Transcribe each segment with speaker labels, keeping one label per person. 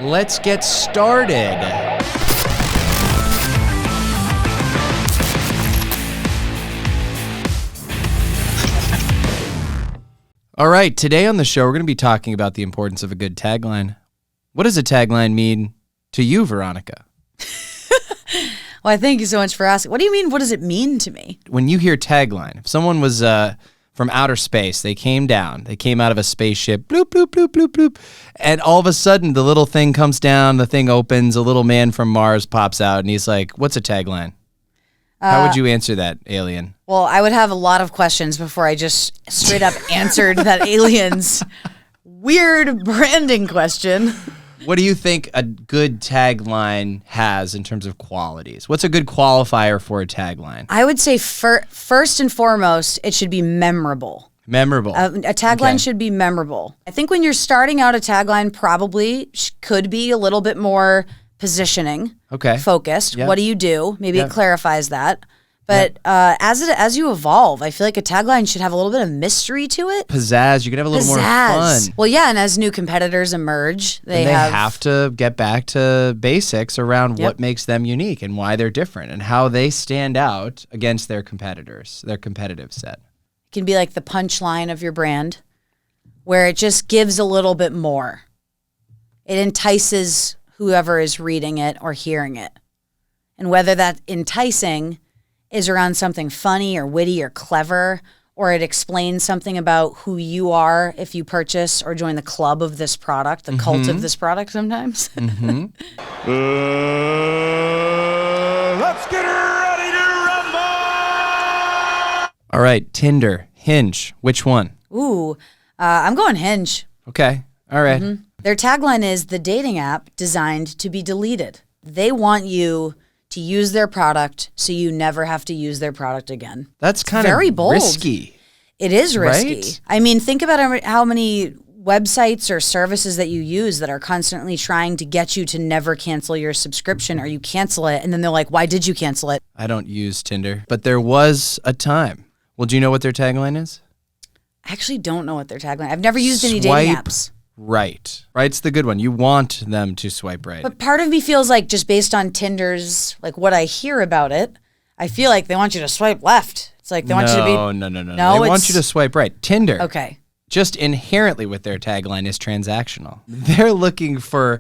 Speaker 1: Let's get started. All right, today on the show, we're going to be talking about the importance of a good tagline. What does a tagline mean to you, Veronica?
Speaker 2: Well, thank you so much for asking. What do you mean, what does it mean to me?
Speaker 1: When you hear tagline, if someone was from outer space, they came down, they came out of a spaceship, bloop, bloop, bloop, bloop, bloop, and all of a sudden the little thing comes down, the thing opens, a little man from Mars pops out, and he's like, what's a tagline? How would you answer that, alien?
Speaker 2: Well, I would have a lot of questions before I just straight up answered that alien's weird branding question.
Speaker 1: What do you think a good tagline has in terms of qualities? What's a good qualifier for a tagline?
Speaker 2: I would say first and foremost, it should be memorable.
Speaker 1: Memorable.
Speaker 2: A tagline should be memorable. I think when you're starting out, a tagline probably could be a little bit more positioning, focused.
Speaker 1: Yep.
Speaker 2: What do you do? Maybe
Speaker 1: Yep.
Speaker 2: it clarifies that. But as you evolve, I feel like a tagline should have a little bit of mystery to it.
Speaker 1: Pizzazz. You can have a little more fun.
Speaker 2: Well, yeah, and as new competitors emerge, they
Speaker 1: have to get back to basics around what makes them unique and why they're different and how they stand out against their competitors, their competitive set.
Speaker 2: It can be like the punchline of your brand, where it just gives a little bit more. It entices whoever is reading it or hearing it. And whether that enticing is around something funny or witty or clever, or it explains something about who you are if you purchase or join the club of this product, the cult of this product sometimes.
Speaker 3: Let's get ready to rumble!
Speaker 1: All right, Tinder, Hinge, which one?
Speaker 2: Ooh, I'm going Hinge.
Speaker 1: Okay, all right.
Speaker 2: Their tagline is the dating app designed to be deleted. They want you to use their product so you never have to use their product again.
Speaker 1: That's kind
Speaker 2: very
Speaker 1: of
Speaker 2: bold.
Speaker 1: Risky.
Speaker 2: It is risky.
Speaker 1: Right?
Speaker 2: I mean, think about how many websites or services that you use that are constantly trying to get you to never cancel your subscription, or you cancel it and then they're like, why did you cancel it?
Speaker 1: I don't use Tinder, but there was a time. Well, do you know what their tagline is?
Speaker 2: I actually don't know what their tagline. I've never used any dating apps.
Speaker 1: Right. Right's the good one. You want them to swipe right.
Speaker 2: But part of me feels like, just based on Tinder's, like what I hear about it, I feel like they want you to swipe left. It's like they want you to be...
Speaker 1: No. They want you to swipe right. Tinder,
Speaker 2: Okay.
Speaker 1: just inherently with their tagline, is transactional. They're looking for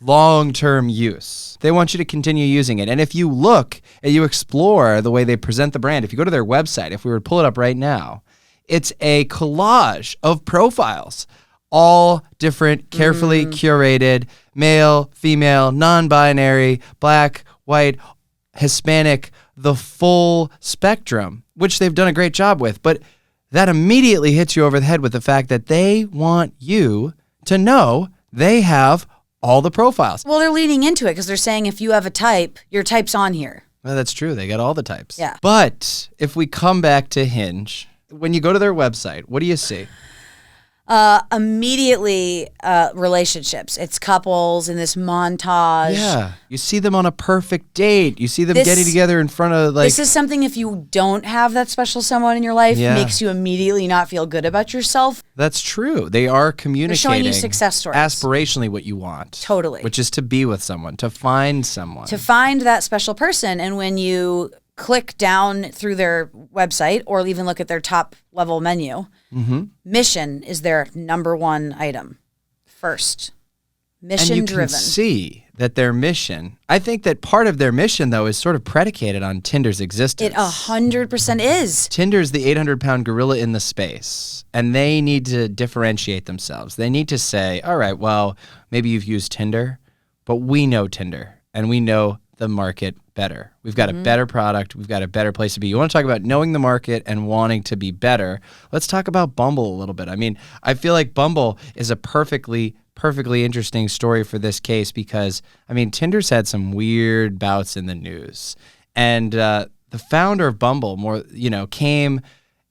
Speaker 1: long-term use. They want you to continue using it. And if you look and you explore the way they present the brand, if you go to their website, if we were to pull it up right now, it's a collage of profiles. All different, carefully curated, male, female, non-binary, black, white, Hispanic, the full spectrum, which they've done a great job with. But that immediately hits you over the head with the fact that they want you to know they have all the profiles.
Speaker 2: Well, they're leaning into it because they're saying if you have a type, your type's on here.
Speaker 1: Well, that's true. They got all the types.
Speaker 2: Yeah.
Speaker 1: But if we come back to Hinge, when you go to their website, what do you see?
Speaker 2: Immediately relationships. It's couples in this montage.
Speaker 1: Yeah. You see them on a perfect date. You see them getting together in front of
Speaker 2: This is something, if you don't have that special someone in your life, makes you immediately not feel good about yourself.
Speaker 1: That's true. They are communicating.
Speaker 2: They're showing you success stories.
Speaker 1: Aspirationally what you want.
Speaker 2: Totally.
Speaker 1: Which is to be with someone, to find someone.
Speaker 2: To find that special person. And when you click down through their website or even look at their top level menu, mission is their number one item. First. Mission
Speaker 1: and you
Speaker 2: driven.
Speaker 1: can see that their mission, I think that part of their mission, though, is sort of predicated on Tinder's existence.
Speaker 2: It 100% is.
Speaker 1: Tinder's the 800-pound gorilla in the space, and they need to differentiate themselves. They need to say, all right, well, maybe you've used Tinder, but we know Tinder, and we know the market better. We've got a better product. We've got a better place to be. You want to talk about knowing the market and wanting to be better. Let's talk about Bumble a little bit. I mean, I feel like Bumble is a perfectly interesting story for this case because, I mean, Tinder's had some weird bouts in the news. And the founder of Bumble came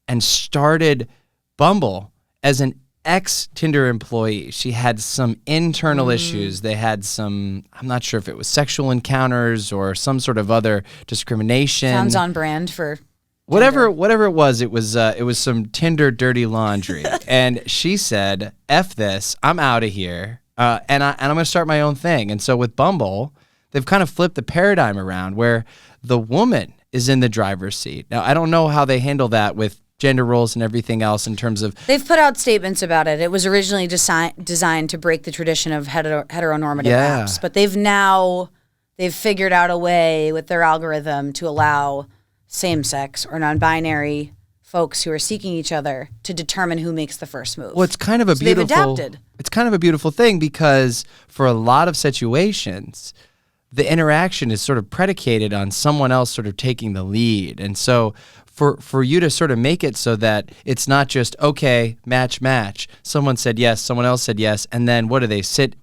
Speaker 1: and started Bumble as an ex-Tinder employee. She had some internal issues. They had some, I'm not sure if it was sexual encounters or some sort of other discrimination.
Speaker 2: Sounds on brand for
Speaker 1: Whatever it was some Tinder dirty laundry. And she said, F this, I'm out of here. and I'm going to start my own thing. And so with Bumble, they've kind of flipped the paradigm around where the woman is in the driver's seat. Now, I don't know how they handle that with gender roles and everything else in terms of...
Speaker 2: They've put out statements about it. It was originally designed to break the tradition of heteronormative apps, but they've figured out a way with their algorithm to allow same-sex or non-binary folks who are seeking each other to determine who makes the first move.
Speaker 1: Well, it's kind of a beautiful...
Speaker 2: They've adapted.
Speaker 1: It's kind of a beautiful thing because for a lot of situations, the interaction is sort of predicated on someone else sort of taking the lead. And so for you to sort of make it so that it's not just, okay, match, someone said yes, someone else said yes, and then what do they sit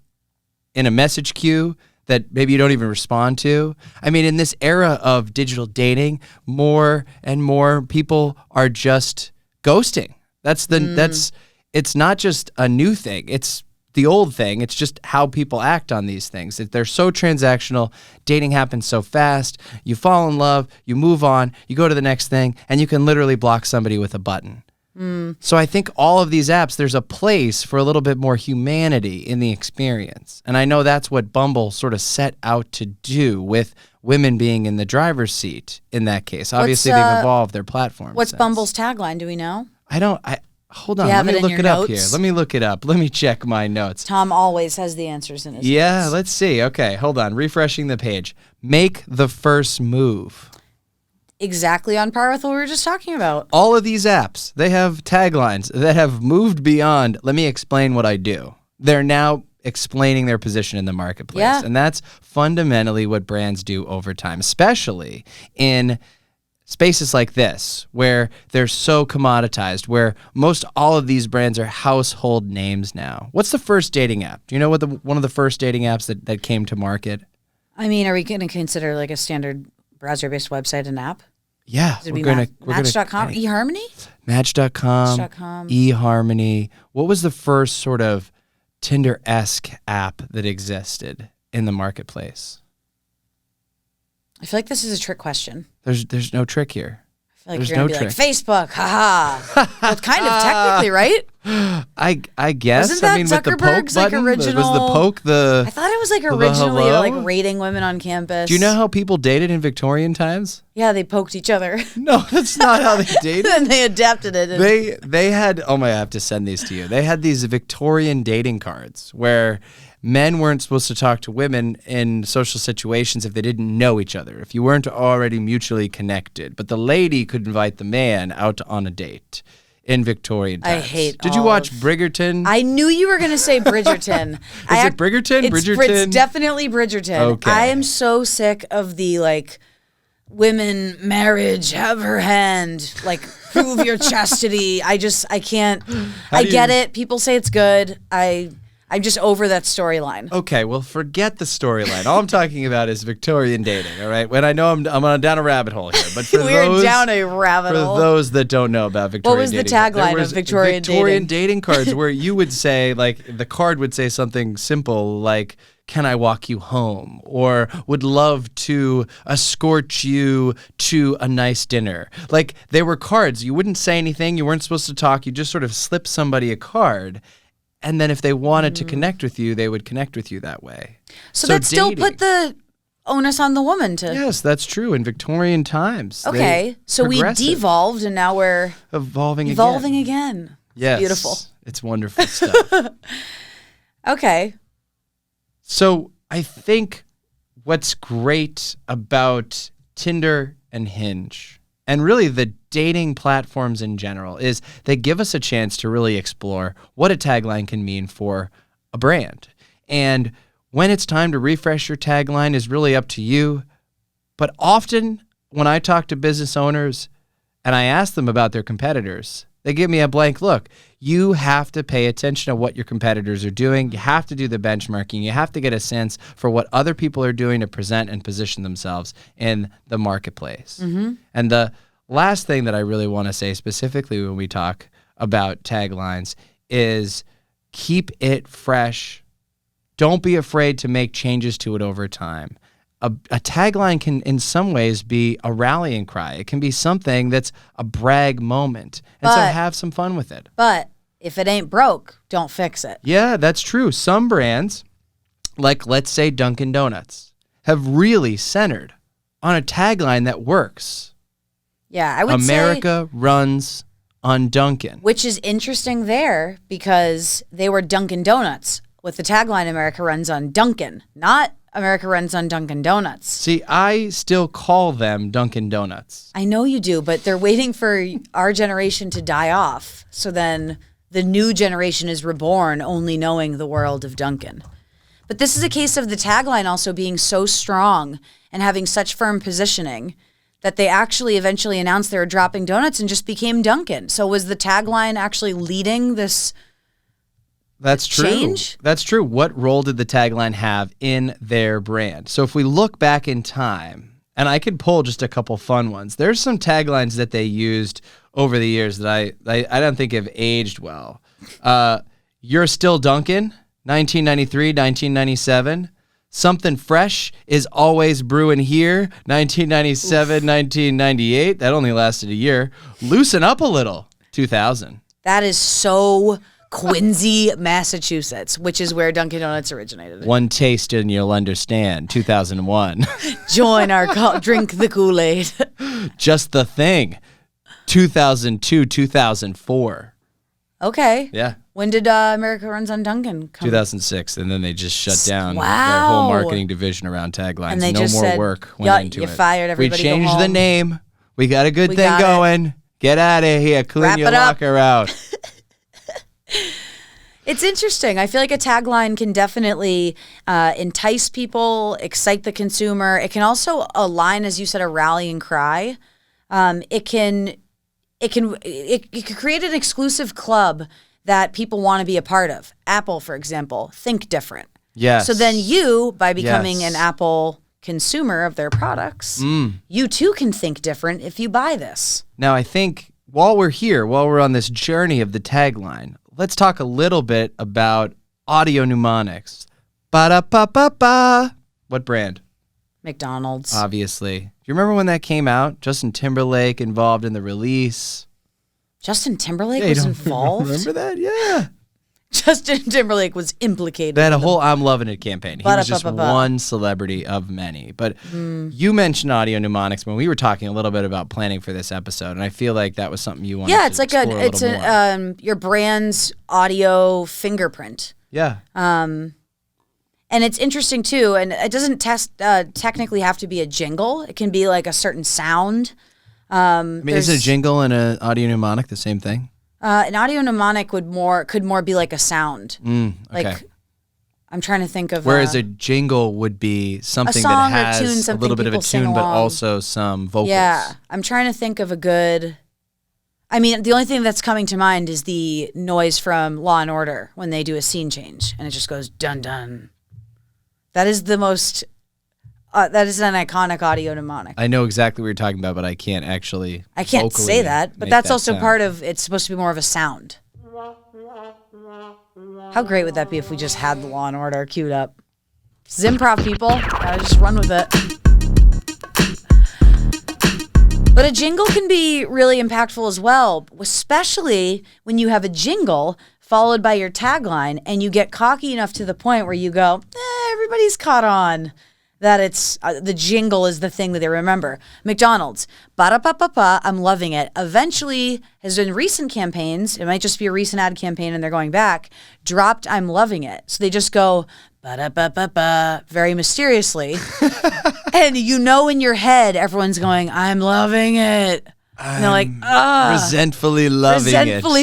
Speaker 1: in a message queue that maybe you don't even respond to? I mean, in this era of digital dating, more and more people are just ghosting. It's not just a new thing. It's the old thing. It's just how people act on these things. They're so transactional. Dating happens so fast. You fall in love, you move on, you go to the next thing, and you can literally block somebody with a button. So I think all of these apps, there's a place for a little bit more humanity in the experience. And I know that's what Bumble sort of set out to do with women being in the driver's seat in that case. Obviously, they've evolved their platform.
Speaker 2: What's Bumble's tagline? Do we know?
Speaker 1: Hold on, let me look it up here. Let me look it up. Let me check my notes.
Speaker 2: Tom always has the answers in his
Speaker 1: notes. Let's see. Okay, hold on. Refreshing the page. Make the first move.
Speaker 2: Exactly on par with what we were just talking about.
Speaker 1: All of these apps, they have taglines that have moved beyond, let me explain what I do. They're now explaining their position in the marketplace.
Speaker 2: Yeah.
Speaker 1: And that's fundamentally what brands do over time, especially in spaces like this, where they're so commoditized, where most all of these brands are household names now. What's the first dating app? Do you know what one of the first dating apps that came to market?
Speaker 2: I mean, are we going to consider like a standard browser-based website an app?
Speaker 1: Yeah.
Speaker 2: We're gonna Match.com, eHarmony?
Speaker 1: Match.com, eHarmony. What was the first sort of Tinder-esque app that existed in the marketplace?
Speaker 2: I feel like this is a trick question.
Speaker 1: There's no trick here.
Speaker 2: I feel like you're going to be like, Facebook, haha. Well, kind of technically, right?
Speaker 1: I guess.
Speaker 2: Wasn't that
Speaker 1: with the poke
Speaker 2: Zuckerberg's
Speaker 1: button,
Speaker 2: original?
Speaker 1: Was the poke the...
Speaker 2: I thought it was like originally
Speaker 1: hello?
Speaker 2: like rating women on campus.
Speaker 1: Do you know how people dated in Victorian times?
Speaker 2: Yeah, they poked each other.
Speaker 1: No, that's not how they dated.
Speaker 2: And they adapted it.
Speaker 1: They had, oh my, I have to send these to you. They had these Victorian dating cards where men weren't supposed to talk to women in social situations if they didn't know each other, if you weren't already mutually connected. But the lady could invite the man out on a date in Victorian times.
Speaker 2: I hate
Speaker 1: Did you watch Bridgerton?
Speaker 2: I knew you were going to say Bridgerton.
Speaker 1: Is it Bridgerton?
Speaker 2: It's definitely Bridgerton.
Speaker 1: Okay.
Speaker 2: I am so sick of the like women marriage, have her hand, like prove your chastity. I can't. I get it. People say it's good. I'm just over that storyline.
Speaker 1: Okay, well, forget the storyline. All I'm talking about is Victorian dating, all right? When I know I'm down a rabbit hole here, but for
Speaker 2: We're down a rabbit hole.
Speaker 1: For those that don't know about Victorian dating.
Speaker 2: What was the tagline of Victorian dating?
Speaker 1: Victorian dating cards where you would say, like, the card would say something simple like, can I walk you home? Or would love to escort you to a nice dinner. Like, they were cards. You wouldn't say anything. You weren't supposed to talk. You just sort of slip somebody a card. And then if they wanted to connect with you, they would connect with you that way.
Speaker 2: So that still put the onus on the woman to...
Speaker 1: Yes, that's true. In Victorian times.
Speaker 2: Okay, so we devolved and now we're...
Speaker 1: Evolving
Speaker 2: again.
Speaker 1: Yes.
Speaker 2: Beautiful.
Speaker 1: It's wonderful stuff.
Speaker 2: Okay.
Speaker 1: So I think what's great about Tinder and Hinge, and really the dating platforms in general, is they give us a chance to really explore what a tagline can mean for a brand. And when it's time to refresh your tagline is really up to you. But often when I talk to business owners and I ask them about their competitors, they give me a blank look. You have to pay attention to what your competitors are doing. You have to do the benchmarking. You have to get a sense for what other people are doing to present and position themselves in the marketplace. Mm-hmm. And the last thing that I really want to say specifically when we talk about taglines is keep it fresh. Don't be afraid to make changes to it over time. A tagline can, in some ways, be a rallying cry. It can be something that's a brag moment. And so have some fun with it.
Speaker 2: But if it ain't broke, don't fix it.
Speaker 1: Yeah, that's true. Some brands, like let's say Dunkin' Donuts, have really centered on a tagline that works.
Speaker 2: Yeah, I would say
Speaker 1: America runs on Dunkin'.
Speaker 2: which is interesting there because they were Dunkin' Donuts with the tagline America runs on Dunkin', not America runs on Dunkin' Donuts.
Speaker 1: See, I still call them Dunkin' Donuts.
Speaker 2: I know you do, but they're waiting for our generation to die off. So then the new generation is reborn only knowing the world of Dunkin'. But this is a case of the tagline also being so strong and having such firm positioning that they actually eventually announced they were dropping donuts and just became Dunkin'. So was the tagline actually leading this?
Speaker 1: That's true.
Speaker 2: Change?
Speaker 1: That's true. What role did the tagline have in their brand? So if we look back in time, and I could pull just a couple fun ones. There's some taglines that they used over the years that I don't think have aged well. You're still Dunkin', 1993, 1997. Something fresh is always brewing here, 1997, 1998. That only lasted a year. Loosen up a little, 2000.
Speaker 2: That is so Quincy, Massachusetts, which is where Dunkin' Donuts originated.
Speaker 1: One taste and you'll understand, 2001.
Speaker 2: Join our drink the Kool-Aid.
Speaker 1: Just the thing, 2002, 2004.
Speaker 2: Okay.
Speaker 1: Yeah.
Speaker 2: When did America Runs on Dunkin' come?
Speaker 1: 2006, and then they just shut down their
Speaker 2: Wow.
Speaker 1: whole marketing division around taglines.
Speaker 2: And they
Speaker 1: no
Speaker 2: just
Speaker 1: more
Speaker 2: said,
Speaker 1: work
Speaker 2: "Yeah,
Speaker 1: went into
Speaker 2: you
Speaker 1: it.
Speaker 2: fired everybody,
Speaker 1: We
Speaker 2: go
Speaker 1: changed the
Speaker 2: home."
Speaker 1: name. We got a good
Speaker 2: We
Speaker 1: thing
Speaker 2: got it.
Speaker 1: going. Get out of here. Clean
Speaker 2: Wrap
Speaker 1: your
Speaker 2: it up.
Speaker 1: locker out.
Speaker 2: It's interesting. I feel like a tagline can definitely entice people, excite the consumer. It can also align, as you said, a rallying cry. It could create an exclusive club that people want to be a part of. Apple, for example, think different.
Speaker 1: Yes.
Speaker 2: So then you, by becoming
Speaker 1: Yes.
Speaker 2: an Apple consumer of their products, you too can think different if you buy this.
Speaker 1: Now, I think while we're on this journey of the tagline, let's talk a little bit about audio mnemonics. Ba-da-ba-ba-ba. What brand?
Speaker 2: McDonald's.
Speaker 1: Obviously. Do you remember when that came out? Justin Timberlake involved in the release.
Speaker 2: Justin Timberlake
Speaker 1: Yeah, you
Speaker 2: was
Speaker 1: don't
Speaker 2: involved.
Speaker 1: Remember that? Yeah.
Speaker 2: Justin Timberlake was implicated.
Speaker 1: They had a
Speaker 2: in the-
Speaker 1: whole I'm Loving It campaign. He was just
Speaker 2: Ba-da-ba-ba-ba.
Speaker 1: one celebrity of many. But you mentioned audio mnemonics when we were talking a little bit about planning for this episode, and I feel like that was something you wanted
Speaker 2: Yeah,
Speaker 1: to
Speaker 2: it's like
Speaker 1: explore a little more.
Speaker 2: your brand's audio fingerprint.
Speaker 1: Yeah.
Speaker 2: And it's interesting too, and it doesn't technically have to be a jingle. It can be like a certain sound.
Speaker 1: I mean, is a jingle and an audio mnemonic the same thing?
Speaker 2: An audio mnemonic could more be like a sound.
Speaker 1: Okay.
Speaker 2: Like I'm trying to think of
Speaker 1: Whereas a jingle would be something
Speaker 2: song
Speaker 1: that
Speaker 2: or tune,
Speaker 1: has a
Speaker 2: something
Speaker 1: little bit of a
Speaker 2: people sing
Speaker 1: tune, but
Speaker 2: along.
Speaker 1: also some vocals.
Speaker 2: Yeah, I'm trying to think of a good. I mean, the only thing that's coming to mind is the noise from Law and Order when they do a scene change, and it just goes dun dun. That is the most. That is an iconic audio mnemonic.
Speaker 1: I know exactly what you're talking about, but I can't actually.
Speaker 2: I can't
Speaker 1: vocally
Speaker 2: say that, but
Speaker 1: make
Speaker 2: that's
Speaker 1: that
Speaker 2: also
Speaker 1: sound.
Speaker 2: part of. It's supposed to be more of a sound. How great would that be if we just had the Law and Order queued up? It's improv, people. Gotta just run with it. But a jingle can be really impactful as well, especially when you have a jingle followed by your tagline and you get cocky enough to the point where you go, everybody's caught on that it's the jingle is the thing that they remember. McDonald's, ba-da-pa-pa-pa, I'm loving it. Eventually, has been recent campaigns, it might just be a recent ad campaign and they're going back, dropped I'm loving it. So they just go, ba-da-pa-pa-pa, very mysteriously. And you know in your head, everyone's going, I'm loving it. And they're like,
Speaker 1: Resentfully loving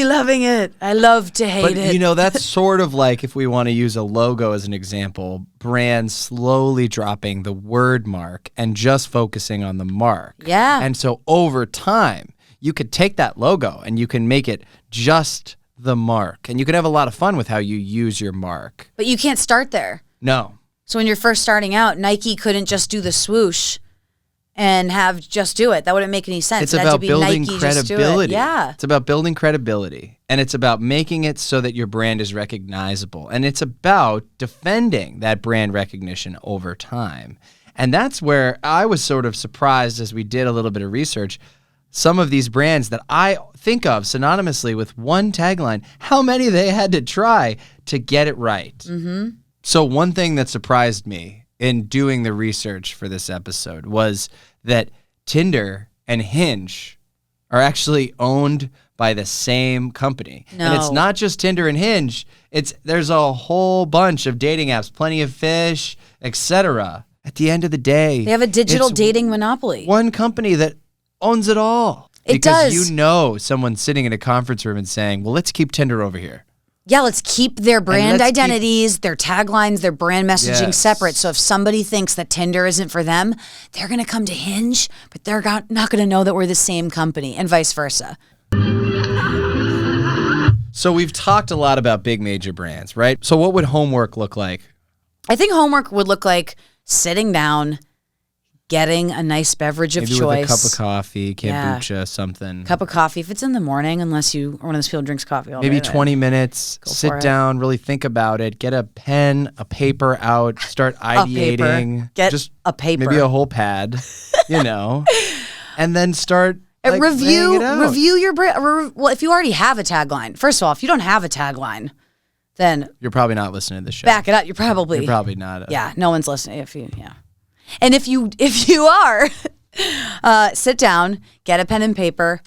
Speaker 2: loving it. I love to hate
Speaker 1: But
Speaker 2: it.
Speaker 1: you know, that's sort of like, if we want to use a logo as an example, brands slowly dropping the word mark and just focusing on the mark.
Speaker 2: Yeah.
Speaker 1: And so over time, you could take that logo and you can make it just the mark. And you can have a lot of fun with how you use your mark.
Speaker 2: But you can't start there.
Speaker 1: No.
Speaker 2: So when you're first starting out, Nike couldn't just do the swoosh and have just do it. That wouldn't make any sense.
Speaker 1: It's
Speaker 2: It had to
Speaker 1: about
Speaker 2: be
Speaker 1: building
Speaker 2: Nike, just do it.
Speaker 1: credibility.
Speaker 2: Yeah.
Speaker 1: It's about building credibility. And it's about making it so that your brand is recognizable. And it's about defending that brand recognition over time. And that's where I was sort of surprised as we did a little bit of research. some of these brands that I think of synonymously with one tagline, how many they had to try to get it right. Mm-hmm. So one thing that surprised me in doing the research for this episode was that Tinder and Hinge are actually owned by the same company.
Speaker 2: No.
Speaker 1: And it's not just Tinder and Hinge. There's a whole bunch of dating apps, Plenty of Fish, etc. At the end of the day,
Speaker 2: They have a digital
Speaker 1: it's
Speaker 2: dating monopoly.
Speaker 1: one company that owns it all.
Speaker 2: It
Speaker 1: because
Speaker 2: does.
Speaker 1: you know someone sitting in a conference room and saying, well, let's keep Tinder over here.
Speaker 2: Yeah, let's keep their brand
Speaker 1: let's keep-
Speaker 2: identities, their taglines, their brand messaging
Speaker 1: Yes.
Speaker 2: separate. So if somebody thinks that Tinder isn't for them, they're going to come to Hinge, but they're not going to know that we're the same company, and vice versa.
Speaker 1: So we've talked a lot about big major brands, right? So what would homework look like?
Speaker 2: I think homework would look like sitting down, getting a nice beverage of
Speaker 1: Maybe
Speaker 2: choice.
Speaker 1: with a cup of coffee,
Speaker 2: Yeah.
Speaker 1: kombucha, something.
Speaker 2: Cup of coffee, if it's in the morning, unless you are one of those people who drinks coffee all
Speaker 1: Maybe
Speaker 2: day.
Speaker 1: 20 minutes,
Speaker 2: for
Speaker 1: sit
Speaker 2: it.
Speaker 1: down, really think about it, get a pen, a paper out, start ideating.
Speaker 2: Get
Speaker 1: just
Speaker 2: a paper.
Speaker 1: Maybe a whole pad, and then start laying
Speaker 2: Review
Speaker 1: it out.
Speaker 2: your brand. Well, if you already have a tagline, first of all, if you don't have a tagline, then
Speaker 1: You're probably not listening to the show.
Speaker 2: back it up. You're probably
Speaker 1: not.
Speaker 2: yeah. No one's listening. And if you are, sit down, get a pen and paper,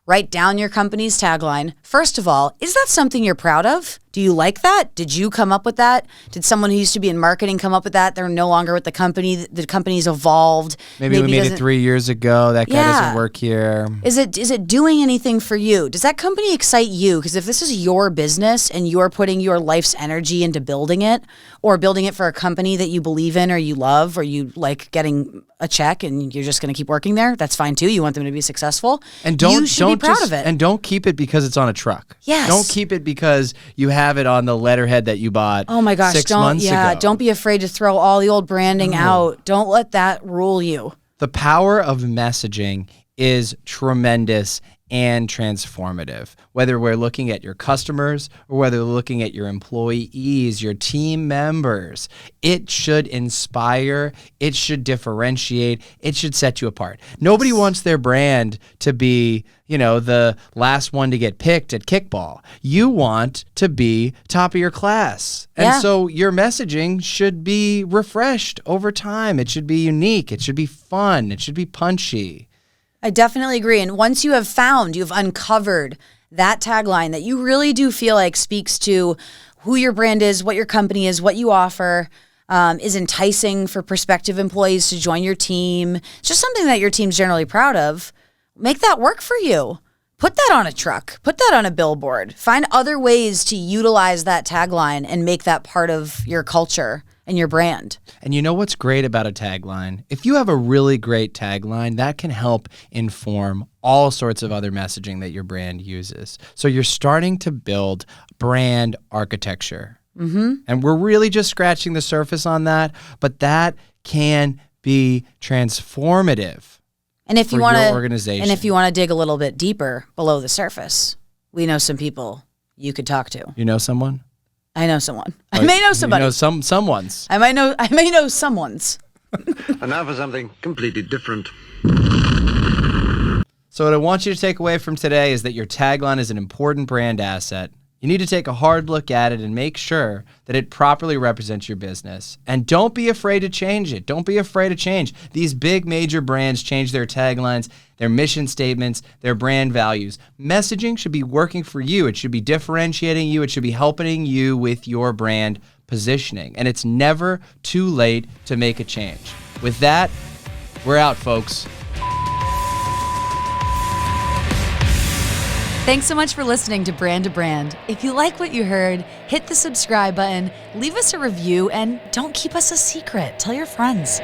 Speaker 2: write down your company's tagline. First of all, is that something you're proud of? Do you like that? Did you come up with that? Did someone who used to be in marketing come up with that? They're no longer with the company. The company's evolved.
Speaker 1: Maybe we made it 3 years ago. That guy
Speaker 2: Yeah.
Speaker 1: doesn't work here.
Speaker 2: Is it doing anything for you? Does that company excite you? Because if this is your business and you're putting your life's energy into building it, or building it for a company that you believe in or you love or you like getting a check and you're just going to keep working there, that's fine too. You want them to be successful.
Speaker 1: And
Speaker 2: you should be proud of it.
Speaker 1: And don't keep it because it's on a truck.
Speaker 2: Yes.
Speaker 1: Don't keep it because you have it on the letterhead that you bought.
Speaker 2: Oh my gosh,
Speaker 1: 6 months ago.
Speaker 2: don't be afraid to throw all the old branding out. Don't let that rule you.
Speaker 1: The power of messaging is tremendous and transformative. Whether we're looking at your customers or whether we're looking at your employees, your team members, it should inspire, it should differentiate, it should set you apart. Nobody wants their brand to be, the last one to get picked at kickball. You want to be top of your class. And
Speaker 2: Yeah.
Speaker 1: so your messaging should be refreshed over time. It should be unique. It should be fun. It should be punchy.
Speaker 2: I definitely agree. And once you've uncovered that tagline that you really do feel like speaks to who your brand is, what your company is, what you offer, is enticing for prospective employees to join your team, it's just something that your team's generally proud of, make that work for you. Put that on a truck. Put that on a billboard. Find other ways to utilize that tagline and make that part of your culture and your brand.
Speaker 1: And you know what's great about a tagline? If you have a really great tagline, that can help inform all sorts of other messaging that your brand uses. So you're starting to build brand architecture. Mm-hmm. And we're really just scratching the surface on that, but that can be transformative.
Speaker 2: And if you
Speaker 1: for
Speaker 2: want
Speaker 1: your
Speaker 2: to
Speaker 1: organization.
Speaker 2: and if you want to dig a little bit deeper below the surface, we know some people you could talk to.
Speaker 1: You know someone?
Speaker 2: I know someone. I may know somebody.
Speaker 1: You know someone's.
Speaker 2: I may know someone's.
Speaker 4: And now for something completely different.
Speaker 1: So what I want you to take away from today is that your tagline is an important brand asset. You need to take a hard look at it and make sure that it properly represents your business. And don't be afraid to change it. Don't be afraid to change. These big major brands change their taglines, their mission statements, their brand values. Messaging should be working for you. It should be differentiating you. It should be helping you with your brand positioning. And it's never too late to make a change. With that, we're out, folks.
Speaker 5: Thanks so much for listening to Brand to Brand. If you like what you heard, hit the subscribe button, leave us a review, and don't keep us a secret. Tell your friends.